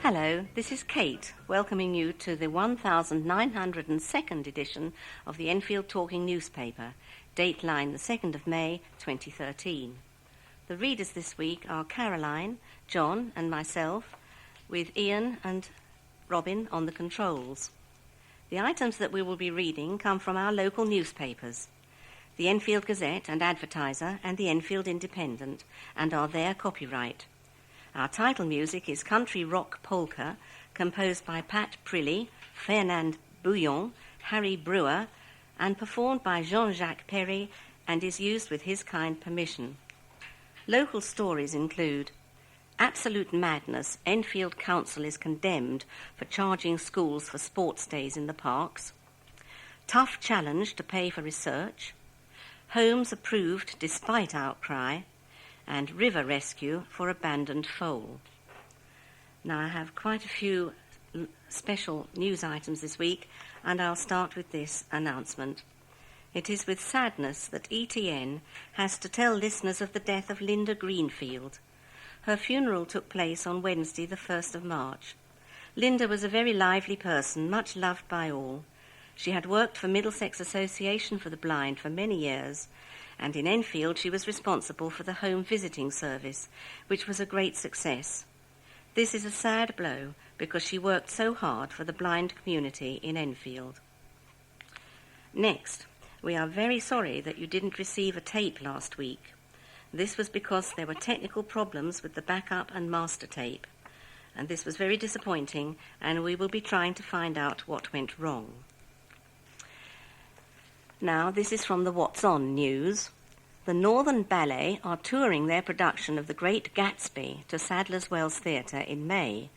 Hello, this is Kate, welcoming you to the 1902nd edition of the Enfield Talking newspaper, Dateline, the 2nd of May, 2013. The readers this week are Caroline, John and myself, with Ian and Robin on the controls. The items that we will be reading come from our local newspapers, the Enfield Gazette and Advertiser and the Enfield Independent, and are their copyright. Our title music is Country Rock Polka, composed by Pat Prilly, Fernand Bouillon, Harry Brewer, and performed by Jean-Jacques Perry, and is used with his kind permission. Local stories include: Absolute madness, Enfield Council is condemned for charging schools for sports days in the parks. Tough challenge to pay for research. Homes approved despite outcry. And river rescue for abandoned foal. Now, I have quite a few special news items this week, and I'll start with this announcement. It is with sadness that ETN has to tell listeners of the death of Linda Greenfield. Her funeral took place on Wednesday, the 1st of March. Linda was a very lively person, much loved by all. She had worked for Middlesex Association for the Blind for many years, and in Enfield she was responsible for the home visiting service, which was a great success. This is a sad blow because she worked so hard for the blind community in Enfield. Next, we are very sorry that you didn't receive a tape last week. This was because there were technical problems with the backup and master tape, and this was very disappointing, and we will be trying to find out what went wrong. Now, this is from the What's On news. The Northern Ballet are touring their production of The Great Gatsby to Sadler's Wells Theatre in May,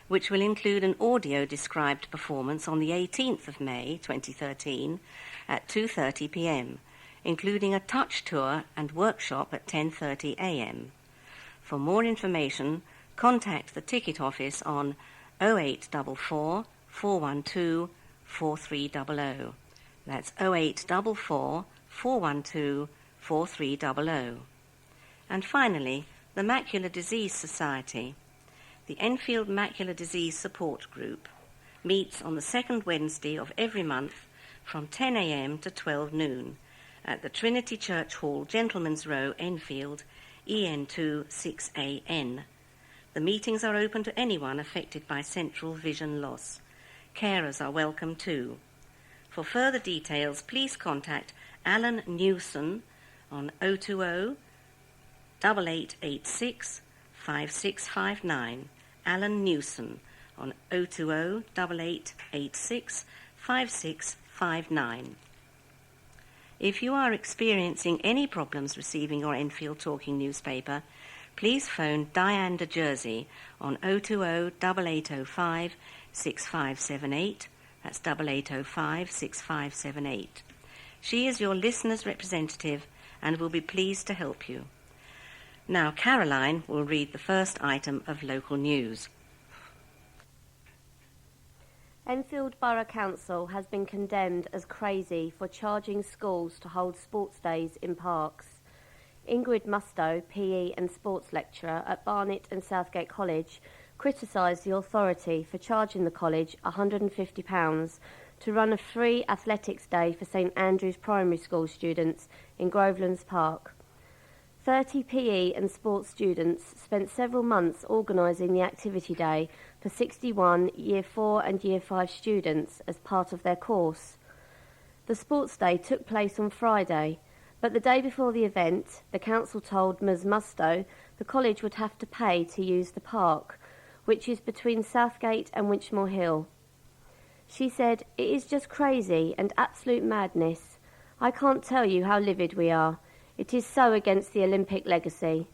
which will include an audio-described performance on the 18th of May, 2013, at 2:30 p.m., including a touch tour and workshop at 10:30 a.m. For more information, contact the ticket office on 0844 412 4300. That's 0844 412 4300. And finally, the Macular Disease Society. The Enfield Macular Disease Support Group meets on the second Wednesday of every month from 10 a.m. to 12 noon at the Trinity Church Hall, Gentleman's Row, Enfield, EN2 6AN. The meetings are open to anyone affected by central vision loss. Carers are welcome too. For further details, please contact Alan Newson on 020 8886 5659. Alan Newson on 020 8886 5659. If you are experiencing any problems receiving your Enfield Talking newspaper, please phone Diane de Jersey on 020 8805 6578. That's 8805 6578. She is your listener's representative and will be pleased to help you. Now, Caroline will read the first item of local news. Enfield Borough Council has been condemned as crazy for charging schools to hold sports days in parks. Ingrid Mustoe, PE and sports lecturer at Barnet and Southgate College, criticised the authority for charging the college £150 to run a free athletics day for St Andrew's Primary School students in Grovelands Park. 30 PE and sports students spent several months organising the activity day for 61 Year 4 and Year 5 students as part of their course. The sports day took place on Friday, but the day before the event, the council told Ms Mustoe the college would have to pay to use the park, which is between Southgate and Winchmore Hill. She said, "It is just crazy and absolute madness. I can't tell you how livid we are. It is so against the Olympic legacy.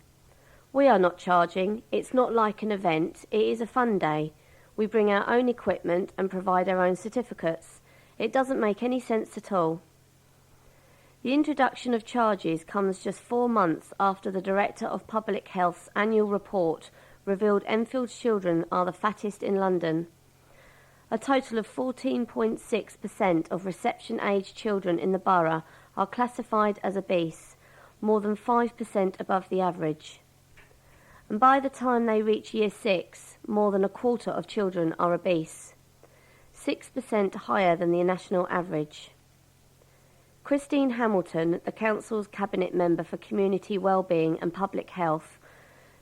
We are not charging. It's not like an event. It is a fun day. We bring our own equipment and provide our own certificates. It doesn't make any sense at all." The introduction of charges comes just 4 months after the Director of Public Health's annual report revealed Enfield's children are the fattest in London. A total of 14.6% of reception-age children in the borough are classified as obese, more than 5% above the average. and by the time they reach year 6, more than a quarter of children are obese, 6% higher than the national average. Christine Hamilton, the Council's Cabinet Member for Community Wellbeing and Public Health,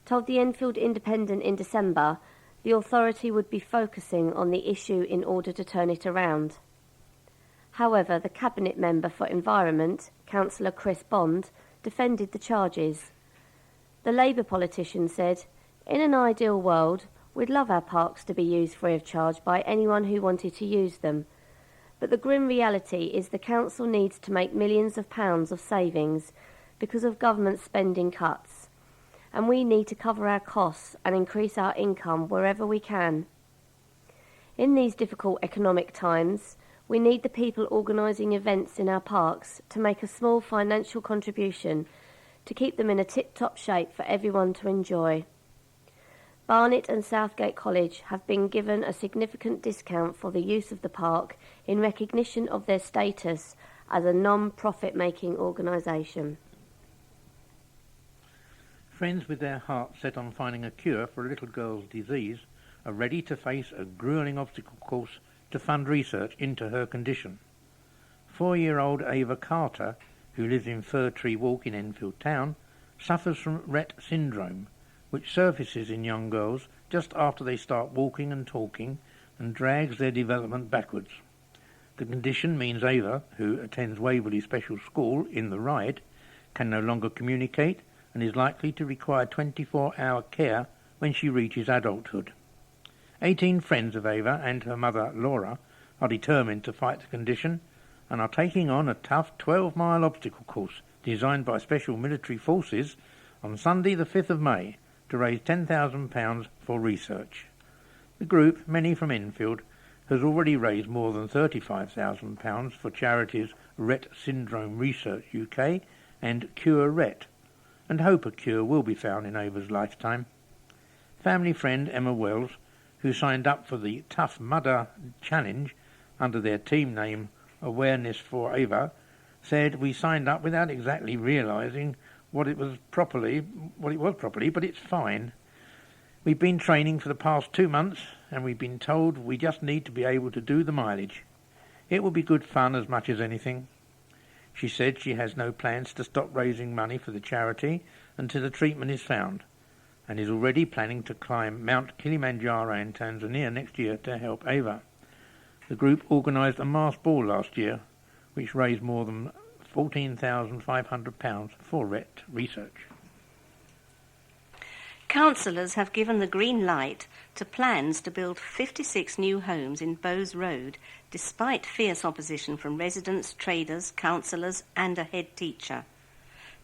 told the Enfield Independent in December the authority would be focusing on the issue in order to turn it around. However, the Cabinet Member for Environment, Councillor Chris Bond, defended the charges. The Labour politician said, "In an ideal world, we'd love our parks to be used free of charge by anyone who wanted to use them. But the grim reality is the council needs to make millions of pounds of savings because of government spending cuts, and we need to cover our costs and increase our income wherever we can. In these difficult economic times, we need the people organising events in our parks to make a small financial contribution to keep them in a tip-top shape for everyone to enjoy. Barnet and Southgate College have been given a significant discount for the use of the park in recognition of their status as a non-profit making organisation." Friends with their hearts set on finding a cure for a little girl's disease are ready to face a gruelling obstacle course to fund research into her condition. 4-year-old Ava Carter, who lives in Fir Tree Walk in Enfield Town, suffers from Rett syndrome, which surfaces in young girls just after they start walking and talking and drags their development backwards. The condition means Ava, who attends Waverley Special School in the Ride, can no longer communicate and is likely to require 24-hour care when she reaches adulthood. 18 friends of Ava and her mother Laura are determined to fight the condition and are taking on a tough 12-mile obstacle course designed by Special Military Forces on Sunday the 5th of May to raise £10,000 for research. The group, many from Enfield, has already raised more than £35,000 for charities Rett Syndrome Research UK and Cure Rett, and hope a cure will be found in Ava's lifetime. Family friend Emma Wells, who signed up for the Tough Mudder Challenge under their team name Awareness for Ava, said, "We signed up without exactly realising what it was properly, but it's fine. We've been training for the past 2 months, and we've been told we just need to be able to do the mileage. It will be good fun as much as anything." She said she has no plans to stop raising money for the charity until a treatment is found, and is already planning to climb Mount Kilimanjaro in Tanzania next year to help Ava. The group organised a masked ball last year, which raised more than £14,500 for Rett research. Councillors have given the green light to plans to build 56 new homes in Bowes Road, despite fierce opposition from residents, traders, councillors and a head teacher.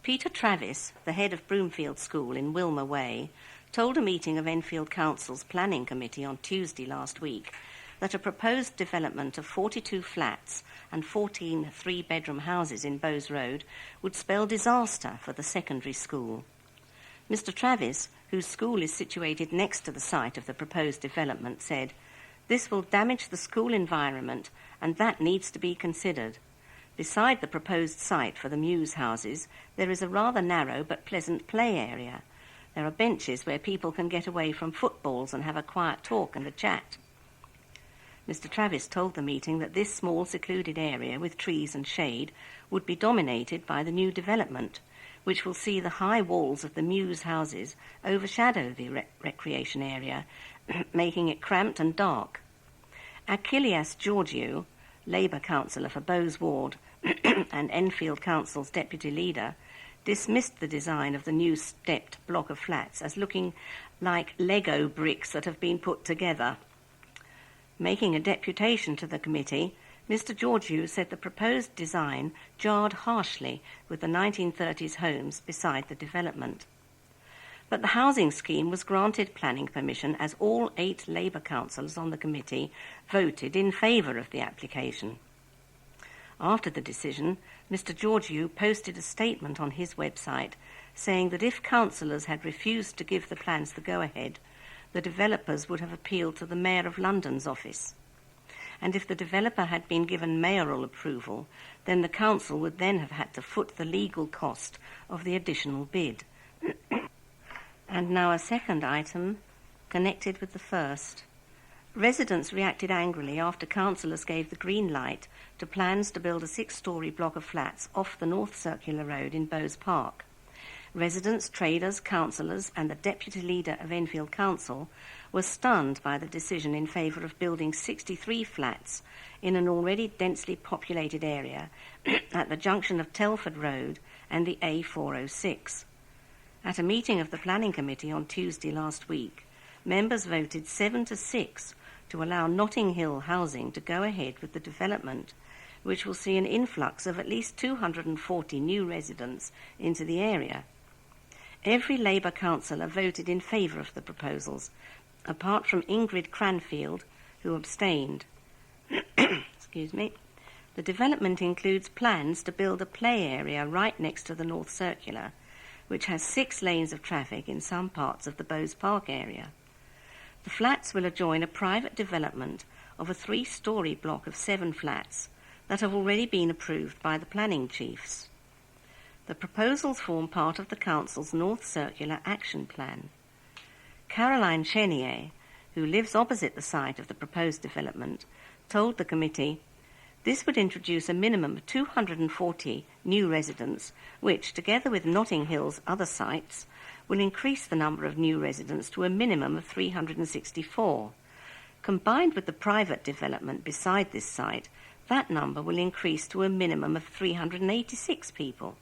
Peter Travis, the head of Broomfield School in Wilmer Way, told a meeting of Enfield Council's Planning Committee on Tuesday last week that a proposed development of 42 flats and 14 three-bedroom houses in Bowes Road would spell disaster for the secondary school. Mr. Travis, whose school is situated next to the site of the proposed development, said, "This will damage the school environment and that needs to be considered. Beside the proposed site for the Muse houses, there is a rather narrow but pleasant play area. There are benches where people can get away from footballs and have a quiet talk and a chat." Mr. Travis told the meeting that this small secluded area with trees and shade would be dominated by the new development, which will see the high walls of the Muse houses overshadow the recreation area, making it cramped and dark. Achilles Georgiou, Labour councillor for Bowes Ward and Enfield Council's deputy leader, dismissed the design of the new stepped block of flats as looking like Lego bricks that have been put together. Making a deputation to the committee, Mr. Georgiou said the proposed design jarred harshly with the 1930s homes beside the development. But the housing scheme was granted planning permission as all 8 Labour councillors on the committee voted in favour of the application. After the decision, Mr. Georgiou posted a statement on his website saying that if councillors had refused to give the plans the go-ahead, the developers would have appealed to the Mayor of London's office. And if the developer had been given mayoral approval, then the council would then have had to foot the legal cost of the additional bid. And now a second item connected with the first. Residents reacted angrily after councillors gave the green light to plans to build a 6-storey block of flats off the North Circular Road in Bowes Park. Residents, traders, councillors and the deputy leader of Enfield Council were stunned by the decision in favour of building 63 flats in an already densely populated area at the junction of Telford Road and the A406. At a meeting of the Planning Committee on Tuesday last week, members voted 7-6 to allow Notting Hill Housing to go ahead with the development, which will see an influx of at least 240 new residents into the area. Every Labour councillor voted in favour of the proposals, apart from Ingrid Cranfield, who abstained. Excuse me. The development includes plans to build a play area right next to the North Circular, which has 6 lanes of traffic in some parts of the Bowes Park area. The flats will adjoin a private development of a 3-storey block of 7 flats that have already been approved by the planning chiefs. The proposals form part of the council's North Circular Action Plan. Caroline Chenier, who lives opposite the site of the proposed development, told the committee, "This would introduce a minimum of 240 new residents, which, together with Notting Hill's other sites, will increase the number of new residents to a minimum of 364. Combined with the private development beside this site, that number will increase to a minimum of 386 people.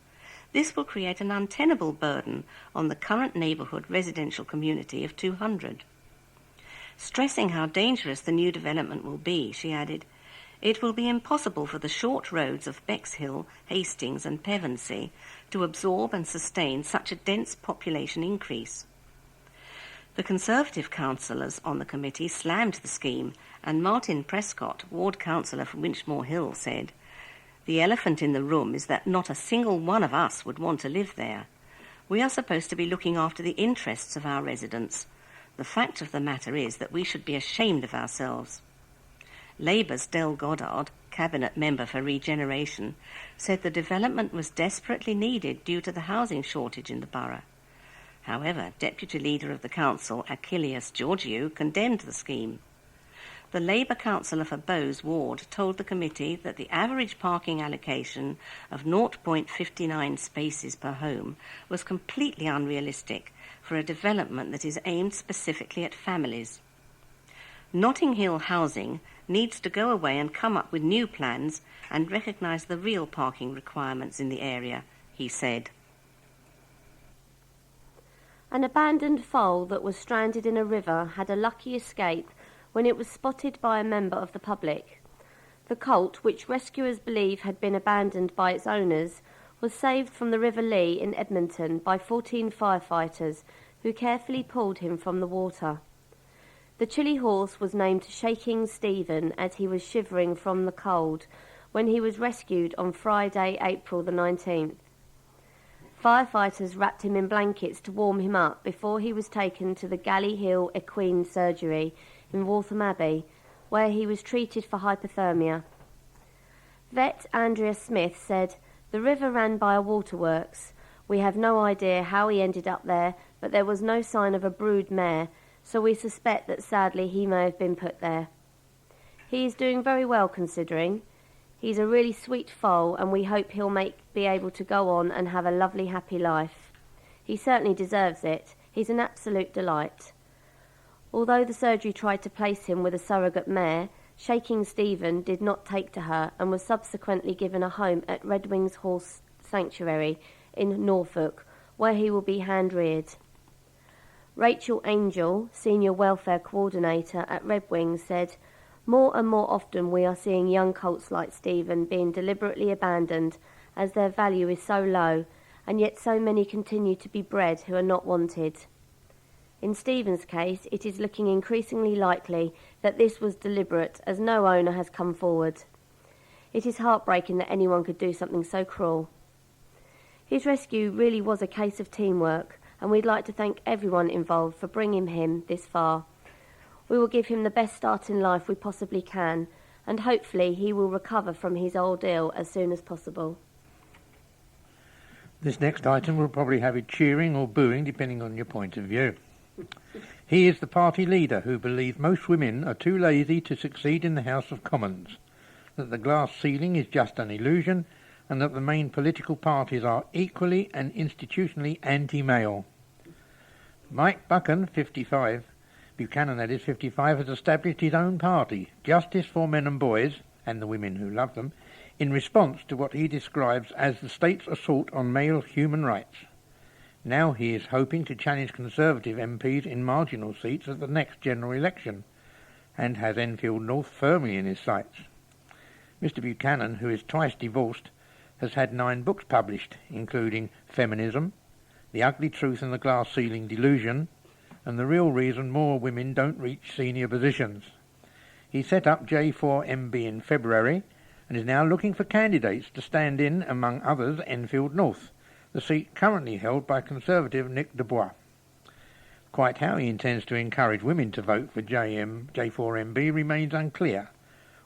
This will create an untenable burden on the current neighbourhood residential community of 200. Stressing how dangerous the new development will be, she added, "It will be impossible for the short roads of Bexhill, Hastings and Pevensey to absorb and sustain such a dense population increase." The Conservative councillors on the committee slammed the scheme, and Martin Prescott, ward councillor for Winchmore Hill, said, "The elephant in the room is that not a single one of us would want to live there. We are supposed to be looking after the interests of our residents. The fact of the matter is that we should be ashamed of ourselves." Labour's Del Goddard, Cabinet Member for Regeneration, said the development was desperately needed due to the housing shortage in the borough. However, Deputy Leader of the Council, Achilles Georgiou, condemned the scheme. The Labour councillor for Bowes Ward told the committee that the average parking allocation of 0.59 spaces per home was completely unrealistic for a development that is aimed specifically at families. Notting Hill Housing needs to go away and come up with new plans and recognise the real parking requirements in the area, he said. An abandoned foal that was stranded in a river had a lucky escape when it was spotted by a member of the public. The colt, which rescuers believe had been abandoned by its owners, was saved from the River Lee in Edmonton by 14 firefighters who carefully pulled him from the water. The chilly horse was named Shaking Stephen as he was shivering from the cold when he was rescued on Friday, April the 19th. Firefighters wrapped him in blankets to warm him up before he was taken to the Galley Hill Equine Surgery in Waltham Abbey, where he was treated for hypothermia. Vet Andrea Smith said, "The river ran by a waterworks. We have no idea how he ended up there, but there was no sign of a brood mare, so we suspect that sadly he may have been put there. He is doing very well considering. He's a really sweet foal and we hope he'll be able to go on and have a lovely happy life. He certainly deserves it. He's an absolute delight." Although the surgery tried to place him with a surrogate mare, Shaking Stephen did not take to her and was subsequently given a home at Red Wings Horse Sanctuary in Norfolk, where he will be hand-reared. Rachel Angel, Senior Welfare Coordinator at Red Wings, said, "More and more often we are seeing young colts like Stephen being deliberately abandoned as their value is so low, and yet so many continue to be bred who are not wanted. In Stephen's case, it is looking increasingly likely that this was deliberate as no owner has come forward. It is heartbreaking that anyone could do something so cruel." His rescue really was a case of teamwork, and we'd like to thank everyone involved for bringing him this far. We will give him the best start in life we possibly can, and hopefully he will recover from his ordeal as soon as possible. This next item will probably have it cheering or booing, depending on your point of view. He is the party leader who believes most women are too lazy to succeed in the House of Commons, that the glass ceiling is just an illusion, and that the main political parties are equally and institutionally anti-male. Mike Buchanan, 55, has established his own party, Justice for Men and Boys, and the women who love them, in response to what he describes as the state's assault on male human rights. Now he is hoping to challenge Conservative MPs in marginal seats at the next general election, and has Enfield North firmly in his sights. Mr. Buchanan, who is twice divorced, has had 9 books published, including Feminism, The Ugly Truth and the Glass Ceiling Delusion, and The Real Reason More Women Don't Reach Senior Positions. He set up J4MB in February and is now looking for candidates to stand in, among others, Enfield North, the seat currently held by Conservative Nick Dubois. Quite how he intends to encourage women to vote for J4MB remains unclear,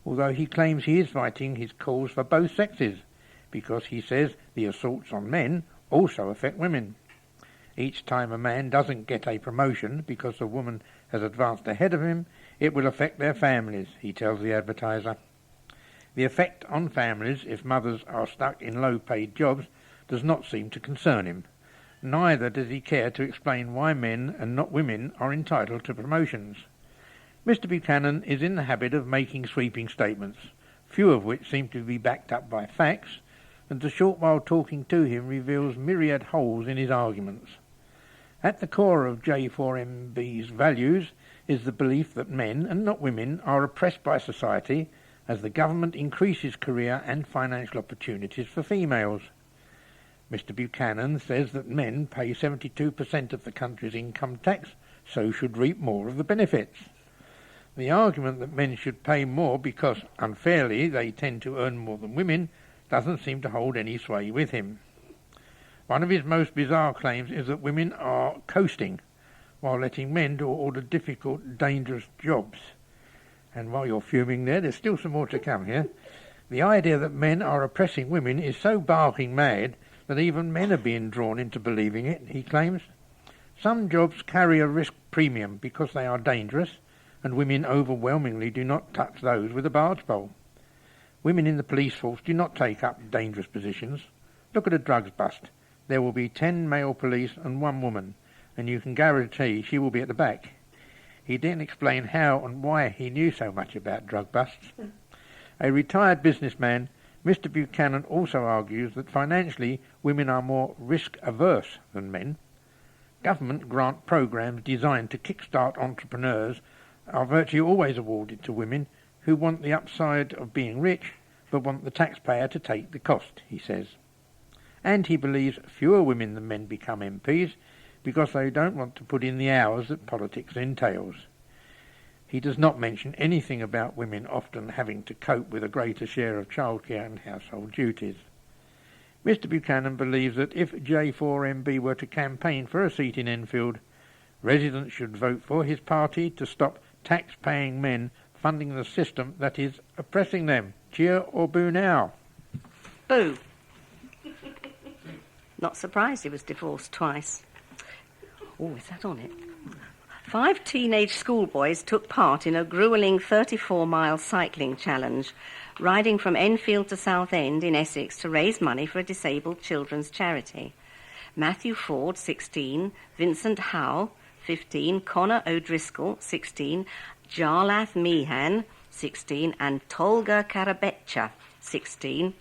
although he claims he is fighting his cause for both sexes, because he says the assaults on men also affect women. Each time a man doesn't get a promotion because a woman has advanced ahead of him, it will affect their families, he tells the advertiser. The effect on families if mothers are stuck in low-paid jobs does not seem to concern him. Neither does he care to explain why men and not women are entitled to promotions. Mr. Buchanan is in the habit of making sweeping statements, few of which seem to be backed up by facts, and a short while talking to him reveals myriad holes in his arguments. At the core of J4MB's values is the belief that men, and not women, are oppressed by society as the government increases career and financial opportunities for females. Mr. Buchanan says that men pay 72% of the country's income tax, so should reap more of the benefits. The argument that men should pay more because, unfairly, they tend to earn more than women doesn't seem to hold any sway with him. One of his most bizarre claims is that women are coasting while letting men do all the difficult, dangerous jobs. And while you're fuming there's still some more to come here. The idea that men are oppressing women is so barking mad that even men are being drawn into believing it, he claims. Some jobs carry a risk premium because they are dangerous, and women overwhelmingly do not touch those with a barge pole. Women in the police force do not take up dangerous positions. Look at a drugs bust. There will be 10 male police and 1 woman, and you can guarantee she will be at the back. He didn't explain how and why he knew so much about drug busts. A retired businessman, Mr. Buchanan also argues that financially women are more risk-averse than men. Government grant programs designed to kickstart entrepreneurs are virtually always awarded to women who want the upside of being rich but want the taxpayer to take the cost, he says. And he believes fewer women than men become MPs because they don't want to put in the hours that politics entails. He does not mention anything about women often having to cope with a greater share of childcare and household duties. Mr. Buchanan believes that if J4MB were to campaign for a seat in Enfield, residents should vote for his party to stop tax-paying men funding the system that is oppressing them. Cheer or boo now? Boo. Not surprised he was divorced twice. Oh, is that on it? 5 teenage schoolboys took part in a gruelling 34-mile cycling challenge, riding from Enfield to Southend in Essex to raise money for a disabled children's charity. Matthew Ford, 16, Vincent Howe, 15, Connor O'Driscoll, 16, Jarlath Meehan, 16, and Tolga Karabetcha, 16,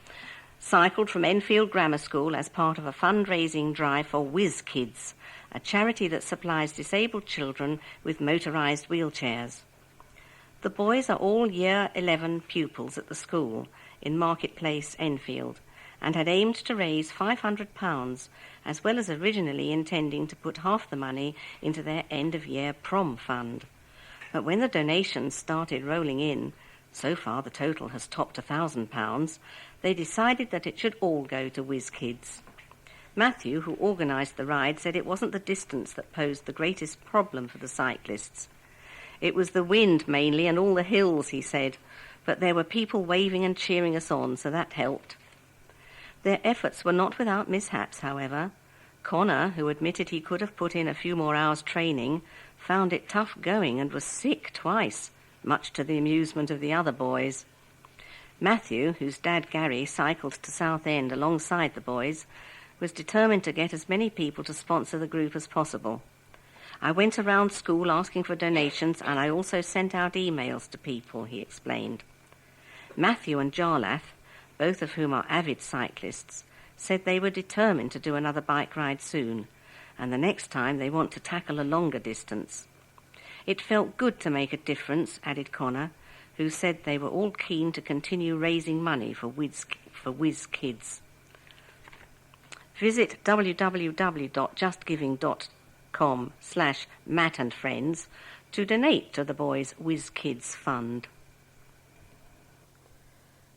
cycled from Enfield Grammar School as part of a fundraising drive for Whiz Kids, a charity that supplies disabled children with motorised wheelchairs. The boys are all Year 11 pupils at the school in Marketplace, Enfield, and had aimed to raise £500, as well as originally intending to put half the money into their end-of-year prom fund. But when the donations started rolling in, so far the total has topped £1,000, they decided that it should all go to Whiz Kids. Matthew, who organised the ride, said it wasn't the distance that posed the greatest problem for the cyclists. It was the wind mainly and all the hills, he said, but there were people waving and cheering us on, so that helped. Their efforts were not without mishaps, however. Connor, who admitted he could have put in a few more hours training, found it tough going and was sick twice, much to the amusement of the other boys. Matthew, whose dad Gary cycled to Southend alongside the boys, was determined to get as many people to sponsor the group as possible. I went around school asking for donations, and I also sent out emails to people, he explained. Matthew and Jarlath, both of whom are avid cyclists, said they were determined to do another bike ride soon, and the next time they want to tackle a longer distance. It felt good to make a difference, added Connor, who said they were all keen to continue raising money for Whiz Kids. Visit www.justgiving.com/Matt and Friends to donate to the boys' Whiz Kids Fund.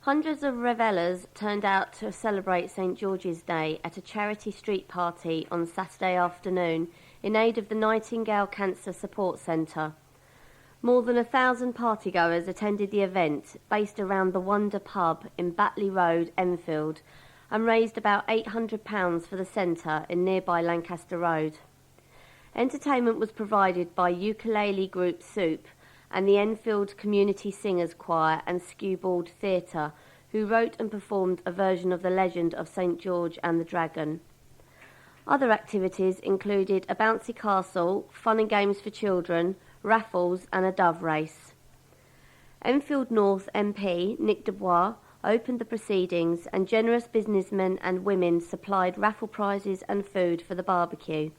Hundreds of revellers turned out to celebrate St George's Day at a charity street party on Saturday afternoon in aid of the Nightingale Cancer Support Centre. More than 1,000 partygoers attended the event, based around the Wonder Pub in Batley Road, Enfield, and raised about £800 for the centre in nearby Lancaster Road. Entertainment was provided by ukulele group Soup and the Enfield Community Singers Choir and Skewbald Theatre, who wrote and performed a version of the legend of St George and the Dragon. Other activities included a bouncy castle, fun and games for children, raffles and a dove race. Enfield North MP Nick Dubois opened the proceedings, and generous businessmen and women supplied raffle prizes and food for the barbecue.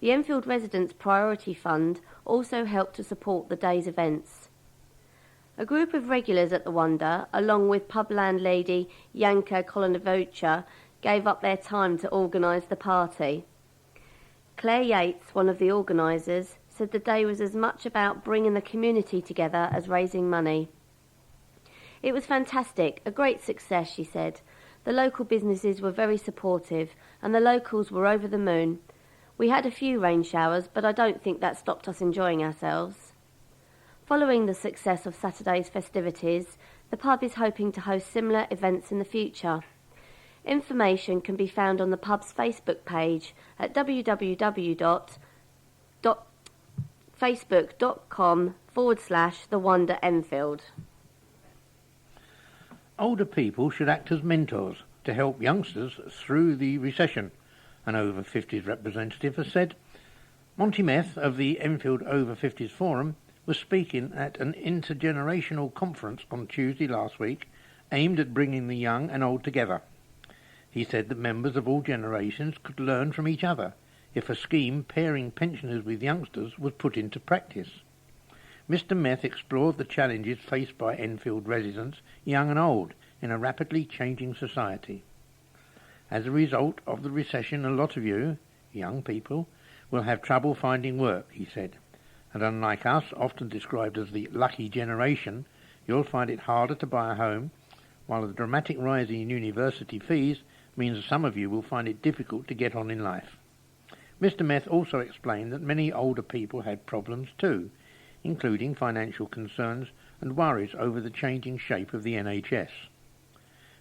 The Enfield Residents Priority Fund also helped to support the day's events. A group of regulars at the Wonder, along with pub landlady Yanka Kolinovocha, gave up their time to organise the party. Claire Yates, one of the organisers, said the day was as much about bringing the community together as raising money. It was fantastic, a great success, she said. The local businesses were very supportive, and the locals were over the moon. We had a few rain showers, but I don't think that stopped us enjoying ourselves. Following the success of Saturday's festivities, the pub is hoping to host similar events in the future. Information can be found on the pub's Facebook page at www.facebook.com/The Wonder Enfield. Older people should act as mentors to help youngsters through the recession, an over 50s representative has said. Monty Meth of the Enfield Over 50s Forum was speaking at an intergenerational conference on Tuesday last week aimed at bringing the young and old together. He said that members of all generations could learn from each other if a scheme pairing pensioners with youngsters was put into practice. Mr. Meth explored the challenges faced by Enfield residents, young and old, in a rapidly changing society. As a result of the recession, a lot of you, young people, will have trouble finding work, he said. And unlike us, often described as the lucky generation, you'll find it harder to buy a home, while the dramatic rise in university fees means that some of you will find it difficult to get on in life. Mr. Meth also explained that many older people had problems too, including financial concerns and worries over the changing shape of the NHS.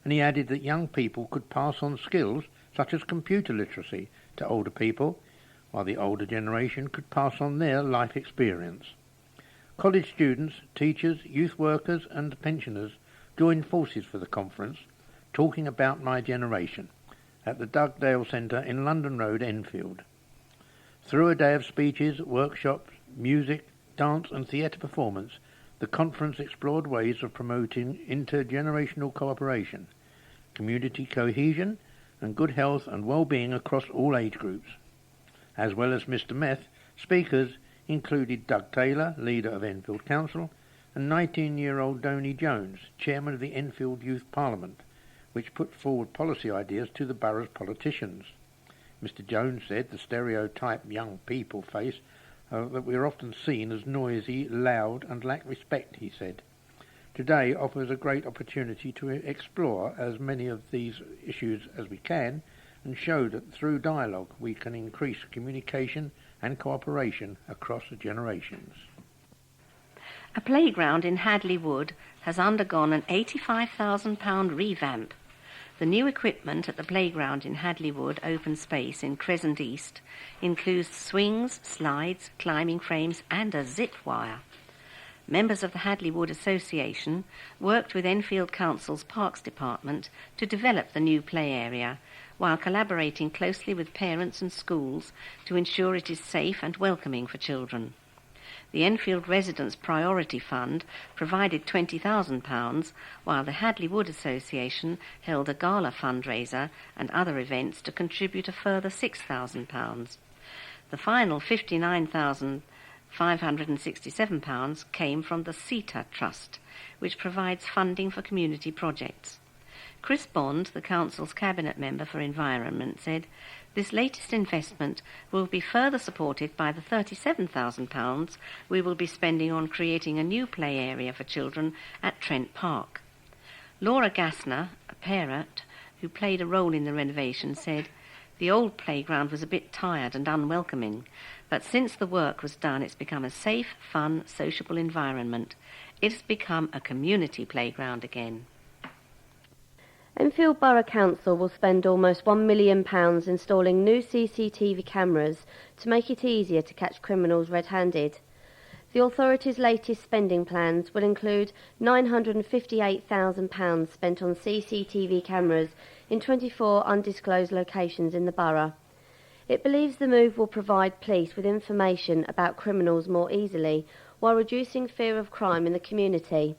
And he added that young people could pass on skills such as computer literacy to older people, while the older generation could pass on their life experience. College students, teachers, youth workers and pensioners joined forces for the conference, talking about my generation, at the Dugdale Centre in London Road, Enfield. Through a day of speeches, workshops, music, dance and theatre performance, the conference explored ways of promoting intergenerational cooperation, community cohesion and good health and well-being across all age groups. As well as Mr. Meth, speakers included Doug Taylor, leader of Enfield Council, and 19-year-old Donnie Jones, chairman of the Enfield Youth Parliament, which put forward policy ideas to the borough's politicians. Mr. Jones said the stereotype young people face that we are often seen as noisy, loud and lack respect, he said. Today offers a great opportunity to explore as many of these issues as we can and show that through dialogue we can increase communication and cooperation across the generations. A playground in Hadley Wood has undergone an £85,000 revamp. The new equipment at the playground in Hadley Wood Open Space in Crescent East includes swings, slides, climbing frames and a zip wire. Members of the Hadley Wood Association worked with Enfield Council's Parks Department to develop the new play area, while collaborating closely with parents and schools to ensure it is safe and welcoming for children. The Enfield Residents Priority Fund provided £20,000, while the Hadley Wood Association held a gala fundraiser and other events to contribute a further £6,000. The final £59,567 came from the CETA Trust, which provides funding for community projects. Chris Bond, the Council's Cabinet Member for Environment, said, "This latest investment will be further supported by the £37,000 we will be spending on creating a new play area for children at Trent Park." Laura Gassner, a parent who played a role in the renovation, said, "The old playground was a bit tired and unwelcoming, but since the work was done, it's become a safe, fun, sociable environment. It's become a community playground again." Enfield Borough Council will spend almost £1 million installing new CCTV cameras to make it easier to catch criminals red-handed. The authority's latest spending plans will include £958,000 spent on CCTV cameras in 24 undisclosed locations in the borough. It believes the move will provide police with information about criminals more easily, while reducing fear of crime in the community.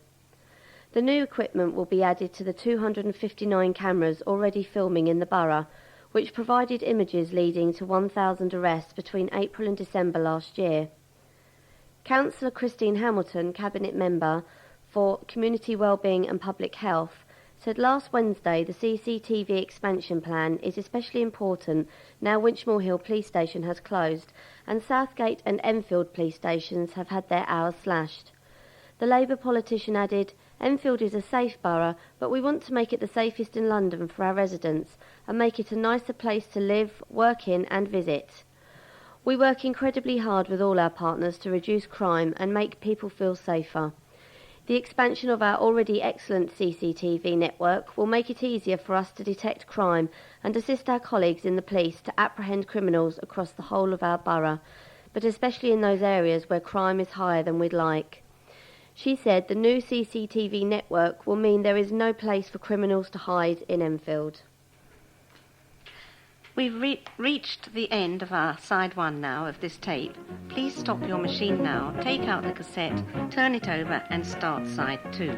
The new equipment will be added to the 259 cameras already filming in the borough, which provided images leading to 1,000 arrests between April and December last year. Councillor Christine Hamilton, Cabinet Member for Community Wellbeing and Public Health, said last Wednesday the CCTV expansion plan is especially important now Winchmore Hill Police Station has closed and Southgate and Enfield police stations have had their hours slashed. The Labour politician added, "Enfield is a safe borough, but we want to make it the safest in London for our residents and make it a nicer place to live, work in and visit. We work incredibly hard with all our partners to reduce crime and make people feel safer. The expansion of our already excellent CCTV network will make it easier for us to detect crime and assist our colleagues in the police to apprehend criminals across the whole of our borough, but especially in those areas where crime is higher than we'd like." She said the new CCTV network will mean there is no place for criminals to hide in Enfield. We've reached the end of our side one now of this tape. Please stop your machine now, take out the cassette, turn it over and start side two.